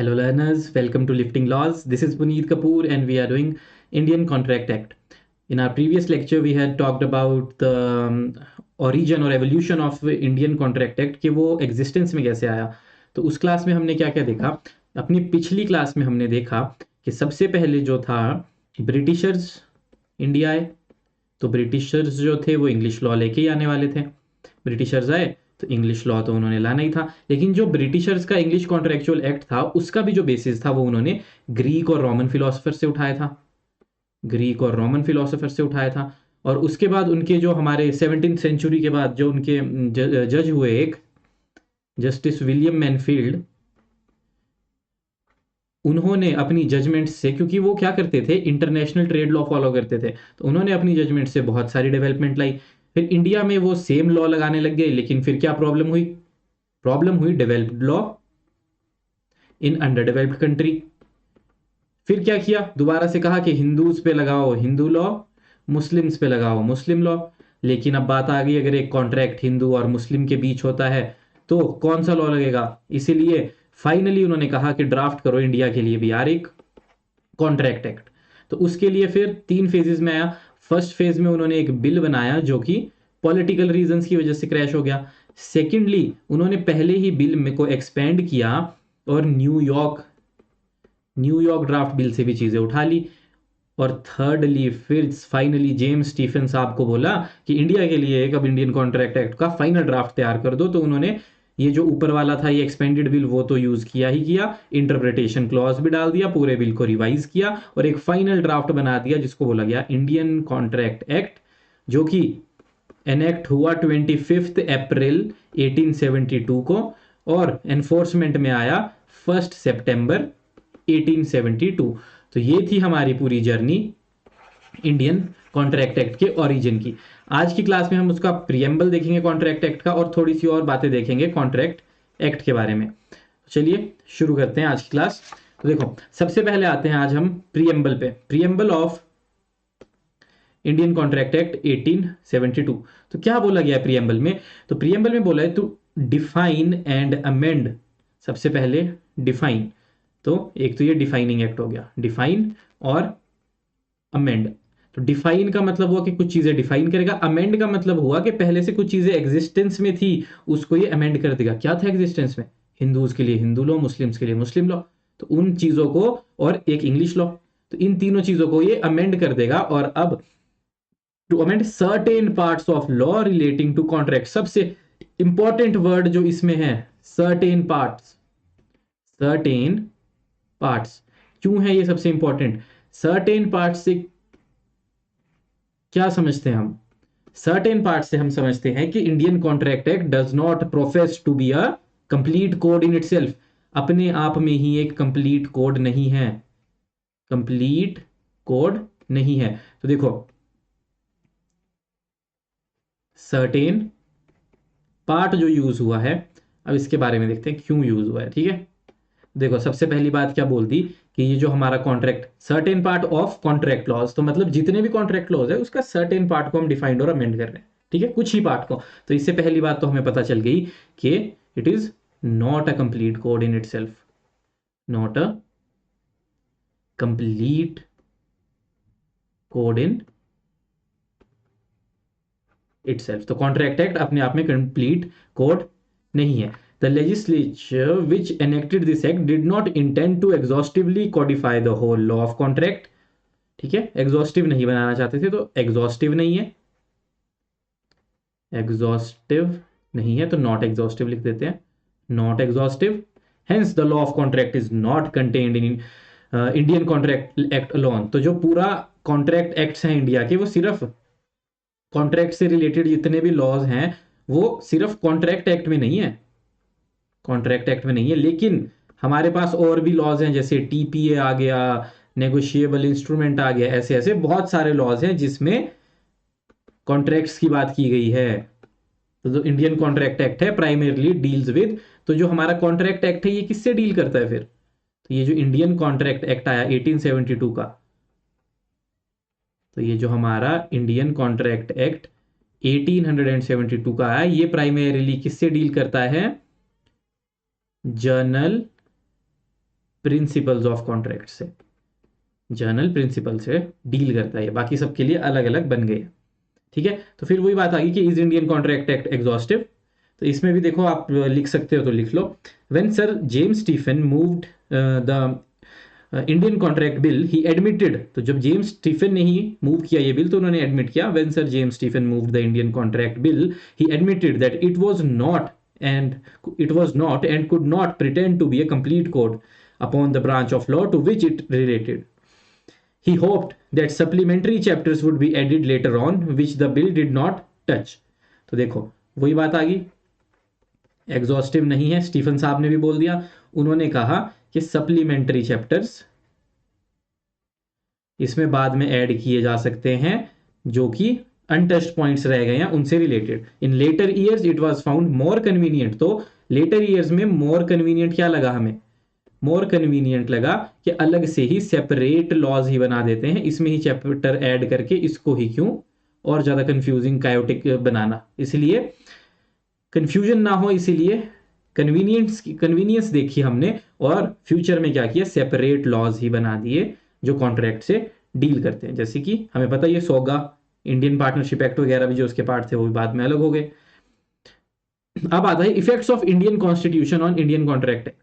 Hello, learners. Welcome to Lifting Laws. This is Puneet Kapoor, and we are doing Indian Contract Act. In our previous lecture, we had talked about the origin or evolution of Indian Contract Act कि वो existence में कैसे आया. तो उस class में हमने क्या क्या देखा. अपनी पिछली क्लास में हमने देखा कि सबसे पहले जो था ब्रिटिशर्स इंडिया आए. तो ब्रिटिशर्स जो थे वो इंग्लिश लॉ लेके ही आने वाले थे. ब्रिटिशर्स आए तो इंग्लिश लॉ तो उन्होंने लाना ही था, लेकिन जो ब्रिटिशर्स का इंग्लिश कॉन्ट्रेक्चुअल एक्ट था उसका भी जो बेसिस था वो उन्होंने ग्रीक और रोमन फिलोसफर से उठाया था. ग्रीक और रोमन फिलोसफर से उठाया था. और उसके बाद उनके जो हमारे 17th सेंचुरी के बाद जो उनके जज हुए एक जस्टिस विलियम मैनफील्ड, उन्होंने अपनी जजमेंट से, क्योंकि वो क्या करते थे, इंटरनेशनल ट्रेड लॉ फॉलो करते थे, तो उन्होंने अपनी जजमेंट से बहुत सारी डेवलपमेंट लाई. फिर इंडिया में वो सेम लॉ लगाने लग गए, लेकिन फिर क्या प्रॉब्लम हुई. प्रॉब्लम हुई developed law in under developed country. फिर क्या किया, दोबारा से कहा कि हिंदूज पे लगाओ हिंदू लॉ, मुस्लिम्स पे लगाओ मुस्लिम लॉ. लेकिन अब बात आ गई, अगर एक कॉन्ट्रैक्ट हिंदू और मुस्लिम के बीच होता है तो कौन सा लॉ लगेगा. इसीलिए फाइनली उन्होंने कहा कि ड्राफ्ट करो इंडिया के लिए भी यार एक कॉन्ट्रैक्ट एक्ट. तो उसके लिए फिर 3 फेजेस में आया. फर्स्ट फेज में उन्होंने एक बिल बनाया जो कि पॉलिटिकल रीजंस की वजह से क्रैश हो गया. सेकेंडली उन्होंने पहले ही बिल में को एक्सपेंड किया और न्यूयॉर्क ड्राफ्ट बिल से भी चीजें उठा ली. और थर्डली फिर फाइनली जेम्स स्टीफन साहब को बोला कि इंडिया के लिए एक अब इंडियन कॉन्ट्रैक्ट एक्ट का फाइनल ड्राफ्ट तैयार कर दो. तो उन्होंने ये जो ऊपर वाला था ये एक्सपेंडेड बिल वो तो यूज किया ही किया, इंटरप्रिटेशन क्लॉज भी डाल दिया, पूरे बिल को रिवाइज किया और एक फाइनल ड्राफ्ट बना दिया जिसको बोला गया इंडियन कॉन्ट्रैक्ट एक्ट, जो कि एनेक्ट हुआ 25 अप्रैल 1872 को और एनफोर्समेंट में आया 1 सितंबर 1872. तो ये थी हमारी पूरी जर्नी इंडियन कॉन्ट्रैक्ट एक्ट के ओरिजिन की. आज की क्लास में हम उसका प्रियम्बल देखेंगे कॉन्ट्रैक्ट एक्ट का और थोड़ी सी और बातें देखेंगे कॉन्ट्रैक्ट एक्ट के बारे में. चलिए शुरू करते हैं आज की क्लास. तो देखो, सबसे पहले आते हैं आज हम प्रियम्बल पे. Preamble of Indian contract act 1872. तो क्या बोला गया है प्रियम्बल में. तो प्रियम्बल में बोला है टू डिफाइन एंड अमेंड. सबसे पहले डिफाइन, तो एक तो ये डिफाइनिंग एक्ट हो गया, डिफाइन और अमेंड. तो डिफाइन का मतलब हुआ कि कुछ चीजें डिफाइन करेगा, अमेंड का मतलब हुआ कि पहले से कुछ चीजें एग्जिस्टेंस में थी उसको ये अमेंड कर देगा. क्या था एग्जिस्टेंस में, हिंदूज के लिए हिंदू लॉ, मुस्लिम्स के लिए मुस्लिम लॉ, तो उन चीजों को, और एक इंग्लिश लॉ, तो इन तीनों चीजों को ये अमेंड कर देगा. और अब to amend certain parts of law relating to contract. सबसे इंपॉर्टेंट वर्ड जो इसमें है, सर्टेन पार्ट्स. सर्टेन पार्ट्स क्यों है ये सबसे इंपॉर्टेंट. सर्टेन पार्ट्स से क्या समझते हैं हम. सर्टेन पार्ट से हम समझते हैं कि Indian contract act does not profess to be a complete code in itself. अपने आप में ही एक कंप्लीट कोड नहीं है, कंप्लीट कोड नहीं है. तो देखो, सर्टेन पार्ट जो यूज हुआ है, अब इसके बारे में देखते हैं क्यों यूज हुआ है. ठीक है, देखो सबसे पहली बात क्या बोल दी कि ये जो हमारा contract, certain part of contract laws, तो मतलब जितने भी कॉन्ट्रैक्ट लॉज है उसका सर्टेन पार्ट को हम डिफाइंड और अमेंड कर रहे हैं. ठीक है, कुछ ही पार्ट को. तो इससे पहली बात तो हमें पता चल गई कि it is not a complete code in itself, not a complete code in itself. तो कॉन्ट्रैक्ट एक्ट अपने आप में कंप्लीट कोड नहीं है. The legislature which enacted this act did not intend to exhaustively codify the whole law of contract. ठीक है, exhaustive नहीं बनाना चाहते थे, तो एग्जॉस्टिव नहीं है, एग्जॉस्टिव नहीं है तो नॉट एग्जॉस्टिव लिख देते हैं, not exhaustive. Hence the law of contract is not contained in Indian contract act alone. तो जो पूरा कॉन्ट्रैक्ट एक्ट्स हैं इंडिया के, वो सिर्फ कॉन्ट्रैक्ट से रिलेटेड जितने भी लॉज हैं वो सिर्फ कॉन्ट्रैक्ट एक्ट में नहीं है, कॉन्ट्रैक्ट एक्ट में नहीं है. लेकिन हमारे पास और भी लॉज हैं, जैसे टीपीए आ गया, नेगोशिएबल इंस्ट्रूमेंट आ गया, ऐसे ऐसे बहुत सारे लॉज हैं जिसमें कॉन्ट्रैक्ट्स की बात की गई है. तो जो इंडियन कॉन्ट्रैक्ट एक्ट है प्राइमरली डील्स विद, तो जो हमारा कॉन्ट्रैक्ट एक्ट है ये किससे डील करता है फिर. तो ये जो इंडियन कॉन्ट्रैक्ट एक्ट आया 1872 का, तो ये जो हमारा इंडियन कॉन्ट्रैक्ट एक्ट 1872 का आया, ये प्राइमरीली किससे डील करता है, जर्नल प्रिंसिपल्स ऑफ कॉन्ट्रैक्ट से, जर्नल प्रिंसिपल से डील करता है, बाकी सबके लिए अलग अलग बन गए। ठीक है, तो फिर वही बात आ गई कि is Indian contract act exhaustive. तो इसमें भी देखो आप लिख सकते हो तो लिख लो, when sir James Stephen moved the Indian contract bill he admitted, तो जब जेम्स स्टीफन ने ही मूव किया ये बिल तो उन्होंने एडमिट किया, when sir James Stephen moved the Indian contract bill he admitted that it was not and could not pretend to be a complete code upon the branch of law to which it related. He hoped that supplementary chapters would be added later on, which the bill did not touch. तो देखो वही बात आ गई, exhaustive नहीं है, Stephen साहब ने भी बोल दिया, उन्होंने कहा कि सप्लीमेंट्री चैप्टर्स इसमें बाद में ऐड किए जा सकते हैं जो कि अनटच्ड पॉइंट्स रह गए हैं उनसे related. In later years it was found more convenient, तो लेटर ईयर्स में मोर कन्वीनियंट क्या लगा हमें, मोर कन्वीनियंट लगा कि अलग से ही सेपरेट लॉज ही बना देते हैं, इसमें ही चैप्टर ऐड करके इसको ही क्यों और ज़्यादा कंफ्यूजिंग कायोटिक बनाना, इसलिए कंफ्यूजन ना हो, इसीलिए कन्वीनियंस देखी हमने और फ्यूचर में क्या किया, सेपरेट लॉज ही बना दिए जो कॉन्ट्रैक्ट से डील करते हैं। जैसे कि हमें पता है सोगा, इंडियन पार्टनरशिप एक्ट वगैरह भी जो उसके पार्ट थे वो भी बाद में अलग हो गए। अब आता है effects of Indian constitution on Indian contract act.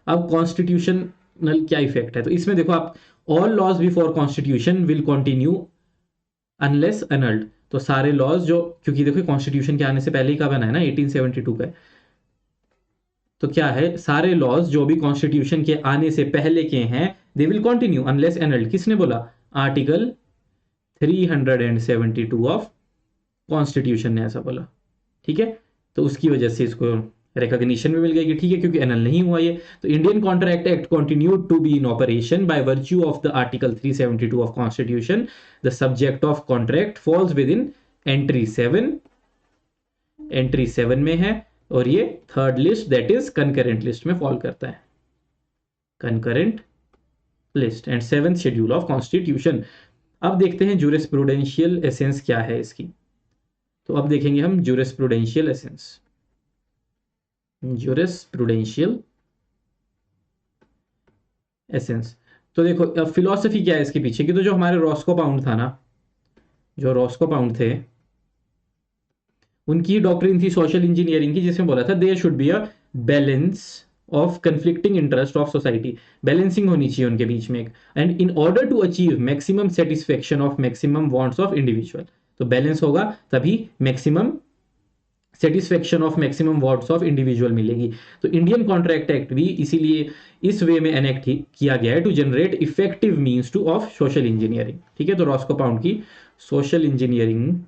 अब कॉन्स्टिट्यूशनल क्या इफेक्ट है, तो इसमें देखो आप, all laws before constitution will continue unless annulled, तो सारे लॉज जो, क्योंकि देखो कॉन्स्टिट्यूशन के आने से पहले ही का बना है ना 1872 का, तो क्या है सारे लॉज जो भी कॉन्स्टिट्यूशन के आने से पहले के हैं दे विल कंटिन्यू अनलेस एनल्ड, किसने बोला, आर्टिकल 372 ऑफ कॉन्स्टिट्यूशन ने ऐसा बोला। ठीक है, तो उसकी वजह से इसको रिकॉग्निशन भी मिल गई कि ठीक है क्योंकि एनल नहीं हुआ ये। तो Indian contract act continued to be in operation by virtue of the article 372 of constitution, the subject of contract falls within entry 7 में है, और ये third list that is concurrent list में फॉल करता है, concurrent list and 7th schedule of constitution. अब देखते हैं जूरिस्प्रूडेंशियल एसेंस क्या है इसकी, तो अब देखेंगे हम जूरिस्प्रूडेंशियल एसेंस, जूरिस्प्रूडेंशियल एसेंस। तो देखो अब फिलॉसफी क्या है इसके पीछे की, तो जो हमारे रॉस्को पाउंड था ना, जो रॉस्को पाउंड थे उनकी डॉक्ट्रिन थी सोशल इंजीनियरिंग की, जिसमें बोला था there should be a balance of conflicting interest of society, balancing होनी चाहिए उनके बीच में एक, and in order to achieve maximum satisfaction of maximum wants of individual, तो बैलेंस होगा तभी maximum satisfaction of maximum wants of individual मिलेगी। तो इंडियन कॉन्ट्रैक्ट एक्ट भी इसीलिए इस वे में एनेक्ट किया गया है to generate effective means to of social engineering. ठीक है, तो रॉस्को पाउंड की सोशल इंजीनियरिंग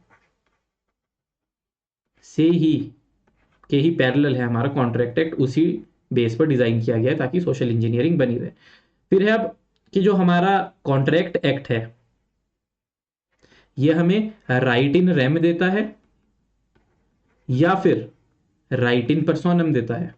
से ही पैरेलल है हमारा कॉन्ट्रैक्ट एक्ट, उसी बेस पर डिजाइन किया गया है ताकि सोशल इंजीनियरिंग बनी रहे। फिर है अब कि जो हमारा कॉन्ट्रैक्ट एक्ट है ये हमें राइट इन रेम देता है या फिर राइट इन पर्सोनम देता है।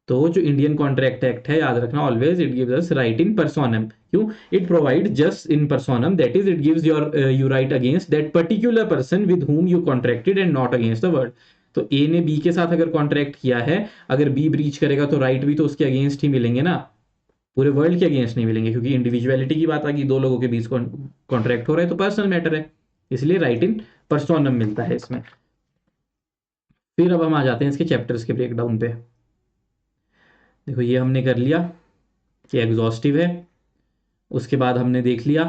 तो जो इंडियन कॉन्ट्रैक्ट एक्ट है याद रखना always it gives us right in personam, क्यों, it provide just in personam, that is it gives you right against that particular person with whom you contracted and not against the world. तो A ने B के साथ अगर contract किया है, अगर B breach करेगा तो राइट भी तो उसके अगेंस्ट ही मिलेंगे ना, पूरे वर्ल्ड के अगेंस्ट नहीं मिलेंगे, क्योंकि इंडिविजुअलिटी की बात आ गई, दो लोगों के बीच कॉन्ट्रैक्ट हो रहा है तो पर्सनल मैटर है, इसलिए राइट इन पर्सोनम मिलता है इसमें। फिर अब हम आ जाते हैं इसके चैप्टर्स के ब्रेकडाउन पे। देखो ये हमने कर लिया कि एग्जॉस्टिव है, उसके बाद हमने देख लिया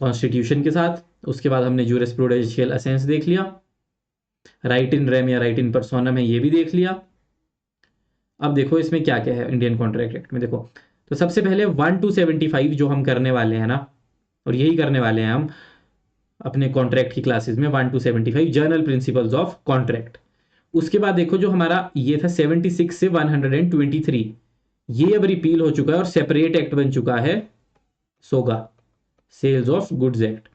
कॉन्स्टिट्यूशन के साथ, उसके बाद हमने जूरिस्प्रूडेंशियल एसेंस देख लिया, राइट इन रेम या राइट इन पर्सोनम है ये भी देख लिया। अब देखो इसमें क्या क्या है इंडियन कॉन्ट्रैक्ट एक्ट में, देखो तो सबसे पहले 1 to 75 जो हम करने वाले हैं ना, और यही करने वाले हैं हम अपने कॉन्ट्रैक्ट की क्लासेस में, 1 to 75 journal principles of contract. उसके बाद देखो जो हमारा ये था 76 से 123, ये अब रिपील हो चुका है और सेपरेट एक्ट बन चुका है सोगा, सेल्स ऑफ गुड्स एक्ट।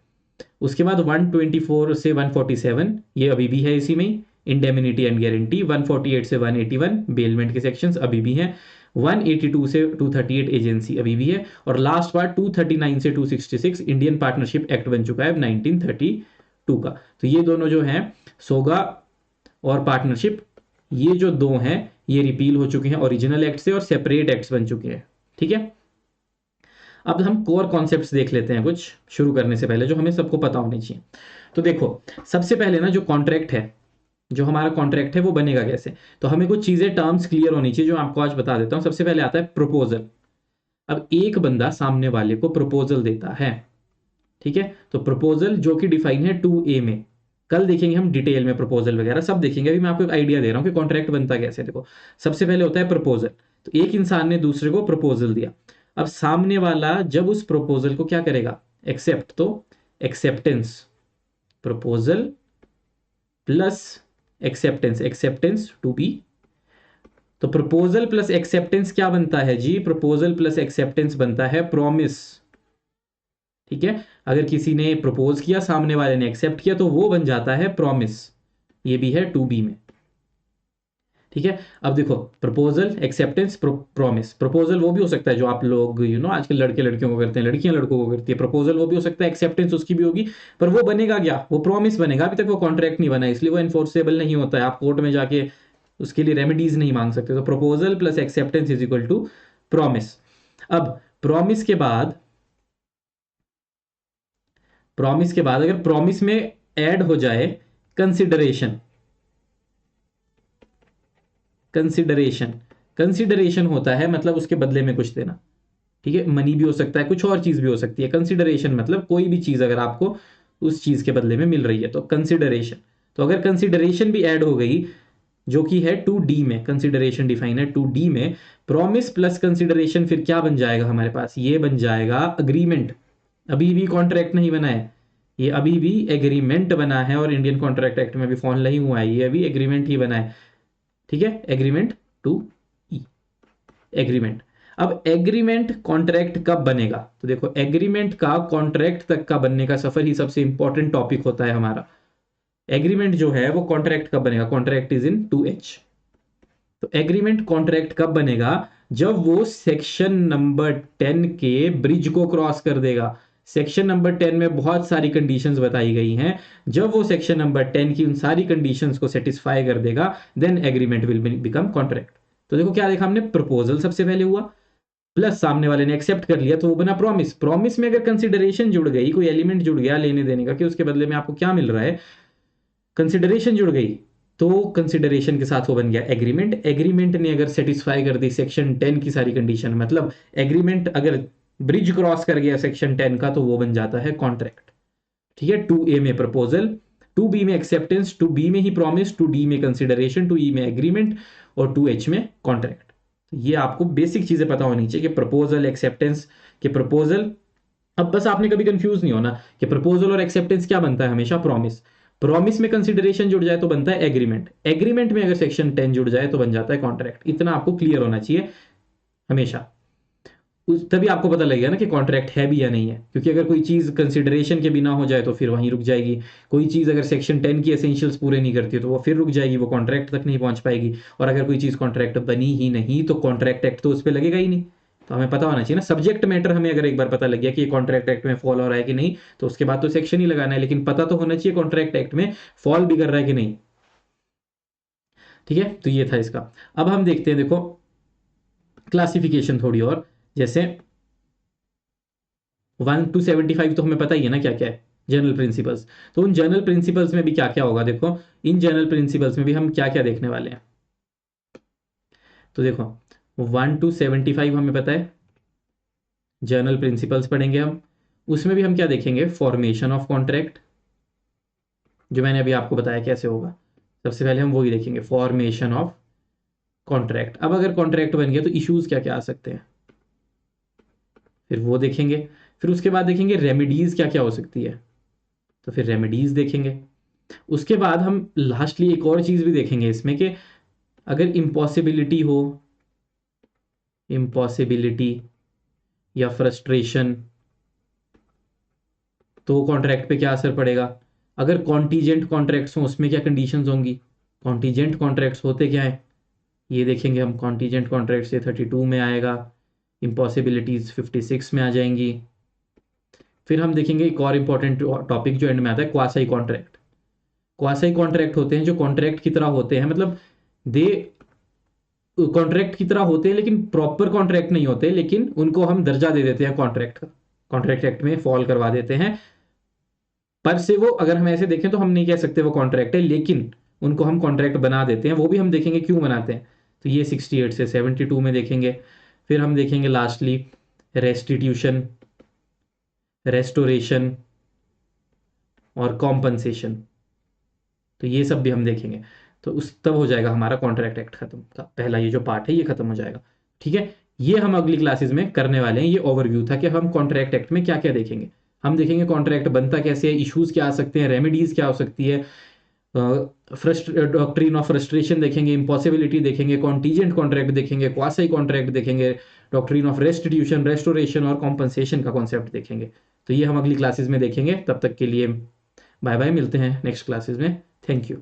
उसके बाद 124 से 147 ये अभी भी है इसी में ही, इंडेमिनिटी एंड गारंटी। 148 से 181 बेलमेंट के सेक्शंस अभी भी हैं। 182 से 238 एजेंसी अभी भी है, और लास्ट पार्ट 239 से 266 इंडियन पार्टनरशिप एक्ट बन चुका है 1932 का। तो ये दोनों जो हैं सोगा और पार्टनरशिप, ये जो दो हैं ये रिपील हो चुके हैं ओरिजिनल एक्ट से और सेपरेट एक्ट्स बन चुके हैं। ठीक है, अब हम कोर कॉन्सेप्ट्स देख लेते हैं कुछ शुरू करने से पहले जो हमें सबको पता होनी चाहिए। तो देखो, सबसे पहले ना जो कॉन्ट्रैक्ट है, जो हमारा कॉन्ट्रैक्ट है वो बनेगा कैसे, तो हमें कुछ चीजें टर्म्स क्लियर होनी चाहिए जो आपको आज बता देता हूं। सबसे पहले आता है प्रपोजल। अब एक बंदा सामने वाले को प्रपोजल देता है, ठीक है, तो प्रपोजल जो कि डिफाइन है 2A में। कल देखेंगे हम डिटेल में प्रपोजल वगैरह सब देखेंगे, अभी मैं आपको एक आइडिया दे रहा हूं कि कॉन्ट्रैक्ट बनता कैसे। देखो, सबसे पहले होता है प्रपोजल। तो एक इंसान ने दूसरे को प्रपोजल दिया, अब सामने वाला जब उस प्रपोजल को क्या करेगा, एक्सेप्ट, तो acceptance, proposal plus acceptance, acceptance to be. तो प्रपोजल प्लस एक्सेप्टेंस क्या बनता है जी, प्रपोजल प्लस एक्सेप्टेंस बनता है प्रॉमिस। ठीक है, अगर किसी ने प्रपोज किया, सामने वाले ने एक्सेप्ट किया, तो वो बन जाता है प्रॉमिस। ये भी है 2B में। ठीक है, अब देखो, प्रपोजल, एक्सेप्टेंस, प्रॉमिस। प्रपोजल वो भी हो सकता है जो आप लोग आजकल लड़के लड़कियों को करते हैं, लड़कियां लड़कों को करती है। प्रपोजल वो भी हो सकता है, एक्सेप्टेंस उसकी भी होगी, पर वो बनेगा क्या, वो प्रॉमिस बनेगा। अभी तक वो कॉन्ट्रैक्ट नहीं बना है, इसलिए वो एनफोर्सेबल नहीं होता है, आप कोर्ट में जाके उसके लिए रेमेडीज नहीं मांग सकते। तो proposal plus acceptance is equal to promise. अब प्रॉमिस के बाद अगर प्रॉमिस में ऐड हो जाए कंसिडरेशन, कंसिडरेशन, कंसिडरेशन होता है मतलब उसके बदले में कुछ देना। ठीक है, मनी भी हो सकता है, कुछ और चीज भी हो सकती है। कंसिडरेशन मतलब कोई भी चीज अगर आपको उस चीज के बदले में मिल रही है तो कंसिडरेशन। तो अगर कंसिडरेशन भी ऐड हो गई जो कि है 2D में, कंसिडरेशन डिफाइन है 2D में, प्रॉमिस प्लस कंसिडरेशन फिर क्या बन जाएगा हमारे पास, ये बन जाएगा अग्रीमेंट। अभी भी कॉन्ट्रैक्ट नहीं बना है, ये अभी भी एग्रीमेंट बना है, और इंडियन कॉन्ट्रैक्ट एक्ट में भी फॉल नहीं हुआ है, ये अभी एग्रीमेंट ही बना है। ठीक है, एग्रीमेंट 2E, एग्रीमेंट। अब एग्रीमेंट कॉन्ट्रैक्ट कब बनेगा, तो देखो, एग्रीमेंट का कॉन्ट्रैक्ट तक का बनने का सफर ही सबसे इंपॉर्टेंट टॉपिक होता है हमारा। एग्रीमेंट जो है वो कॉन्ट्रैक्ट कब बनेगा, कॉन्ट्रैक्ट इज इन 2H। तो एग्रीमेंट कॉन्ट्रैक्ट कब बनेगा, जब वो सेक्शन नंबर 10 के ब्रिज को क्रॉस कर देगा। सेक्शन नंबर 10 में बहुत सारी कंडीशंस बताई गई हैं, जब वो सेक्शन नंबर 10 की उन सारी कंडीशंस को सेटिस्फाई कर देगा, then agreement will become contract. तो देखो क्या देखा हमने, प्रपोजल सबसे पहले हुआ, प्लस सामने वाले ने एक्सेप्ट कर लिया, तो वो बना प्रॉमिस। प्रॉमिस में अगर कंसिडरेशन जुड़ गई, कोई एलिमेंट जुड़ गया लेने देने का कि उसके बदले में आपको क्या मिल रहा है, कंसिडरेशन जुड़ गई, तो कंसिडरेशन के साथ वो बन गया एग्रीमेंट। एग्रीमेंट ने अगर सेटिस्फाई कर दी सेक्शन 10 की सारी कंडीशन, मतलब एग्रीमेंट अगर ब्रिज क्रॉस कर गया सेक्शन 10 का, तो वो बन जाता है कॉन्ट्रैक्ट। ठीक है, 2A में प्रपोजल, 2B में एक्सेप्टेंस, 2B में ही प्रॉमिस, 2D में कंसिडरेशन, 2E में एग्रीमेंट, और 2H में कॉन्ट्रैक्ट। ये आपको बेसिक चीजें पता होनी चाहिए कि प्रपोजल, एक्सेप्टेंस के प्रपोजल। अब बस आपने कभी कंफ्यूज नहीं होना कि प्रपोजल और एक्सेप्टेंस क्या बनता है, हमेशा प्रॉमिस। प्रॉमिस में कंसिडरेशन जुड़ जाए तो बनता है एग्रीमेंट, एग्रीमेंट में अगर सेक्शन 10 जुड़ जाए तो बन जाता है कॉन्ट्रैक्ट। इतना आपको क्लियर होना चाहिए हमेशा, तभी आपको पता लगेगा ना कि कॉन्ट्रैक्ट है भी या नहीं है। क्योंकि अगर कोई चीज कंसिडरेशन के बिना हो जाए तो फिर वहीं रुक जाएगी, कोई चीज अगर सेक्शन 10 की एसेंशियल्स पूरे नहीं करती तो वो फिर रुक जाएगी, वो कॉन्ट्रैक्ट तक नहीं पहुंच पाएगी। और अगर कोई चीज कॉन्ट्रैक्ट बनी ही नहीं तो कॉन्ट्रैक्ट एक्ट तो उस पर लगेगा ही नहीं। तो हमें पता होना चाहिए ना, सब्जेक्ट मैटर हमें अगर एक बार पता लग गया कि ये कॉन्ट्रैक्ट एक्ट में फॉल हो रहा है कि नहीं, तो उसके बाद तो सेक्शन ही लगाना है, लेकिन पता तो होना चाहिए कॉन्ट्रैक्ट एक्ट में फॉल भी कर रहा है कि नहीं। ठीक है, तो ये था इसका। अब हम देखते हैं, देखो क्लासिफिकेशन थोड़ी और, जैसे 1 to 75 तो हमें पता ही है ना क्या क्या है, जनरल प्रिंसिपल्स। तो उन जनरल प्रिंसिपल्स में भी क्या क्या होगा, देखो इन जनरल प्रिंसिपल्स में भी हम क्या क्या देखने वाले हैं। तो देखो, 1 to 75 हमें पता है, जनरल प्रिंसिपल्स पढ़ेंगे हम। उसमें भी हम क्या देखेंगे, फॉर्मेशन ऑफ कॉन्ट्रैक्ट, जो मैंने अभी आपको बताया कैसे होगा। सबसे पहले हम वही देखेंगे, फॉर्मेशन ऑफ कॉन्ट्रैक्ट। अब अगर कॉन्ट्रैक्ट बन गया तो इश्यूज क्या क्या आ सकते हैं, फिर वो देखेंगे। फिर उसके बाद देखेंगे रेमेडीज क्या क्या हो सकती है, तो फिर रेमेडीज देखेंगे। उसके बाद हम लास्टली एक और चीज भी देखेंगे इसमें कि अगर इम्पॉसिबिलिटी हो, इम्पॉसिबिलिटी या फ्रस्ट्रेशन, तो कॉन्ट्रैक्ट पे क्या असर पड़ेगा। अगर कॉन्टीजेंट कॉन्ट्रैक्ट्स हों उसमें क्या कंडीशंस होंगी, कॉन्टीजेंट कॉन्ट्रैक्ट्स होते क्या है ये देखेंगे हम। कॉन्टीजेंट कॉन्ट्रैक्ट्स ये 32 में आएगा, इम्पॉसिबिलिटीज 56 में आ जाएंगी। फिर हम देखेंगे एक और इंपॉर्टेंट टॉपिक जो एंड में आता है, क्वासाई कॉन्ट्रैक्ट। क्वासाई कॉन्ट्रैक्ट होते हैं जो कॉन्ट्रैक्ट की तरह होते हैं, मतलब दे कॉन्ट्रैक्ट की तरह होते हैं लेकिन प्रॉपर कॉन्ट्रैक्ट नहीं होते, लेकिन उनको हम दर्जा दे देते हैं कॉन्ट्रैक्ट का, कॉन्ट्रैक्ट एक्ट में फॉल करवा देते हैं। पर से वो अगर हम ऐसे देखें तो हम नहीं कह सकते वो कॉन्ट्रैक्ट है, लेकिन उनको हम कॉन्ट्रैक्ट बना देते हैं। वो भी हम देखेंगे क्यों बनाते हैं। तो ये 68 से 72 में देखेंगे। फिर हम देखेंगे लास्टली रेस्टिट्यूशन, रेस्टोरेशन और कॉम्पनसेशन। तो ये सब भी हम देखेंगे। तो उस तब हो जाएगा हमारा कॉन्ट्रैक्ट एक्ट खत्म का पहला ये जो पार्ट है ये खत्म हो जाएगा। ठीक है, ये हम अगली क्लासेस में करने वाले हैं। ये ओवरव्यू था कि हम कॉन्ट्रैक्ट एक्ट में क्या क्या देखेंगे। हम देखेंगे कॉन्ट्रैक्ट बनता कैसे है, इश्यूज क्या आ सकते हैं, रेमेडीज क्या हो सकती है, डॉक्ट्रिन ऑफ फ्रस्ट्रेशन देखेंगे, इम्पॉसिबिलिटी देखेंगे, कॉन्टीजेंट कॉन्ट्रैक्ट देखेंगे, क्वासी कॉन्ट्रैक्ट देखेंगे, डॉक्ट्रिन ऑफ रेस्टिट्यूशन, रेस्टोरेशन और कॉम्पनसेशन का कॉन्सेप्ट देखेंगे। तो ये हम अगली क्लासेस में देखेंगे। तब तक के लिए बाय बाय, मिलते हैं नेक्स्ट क्लासेस में। Thank you.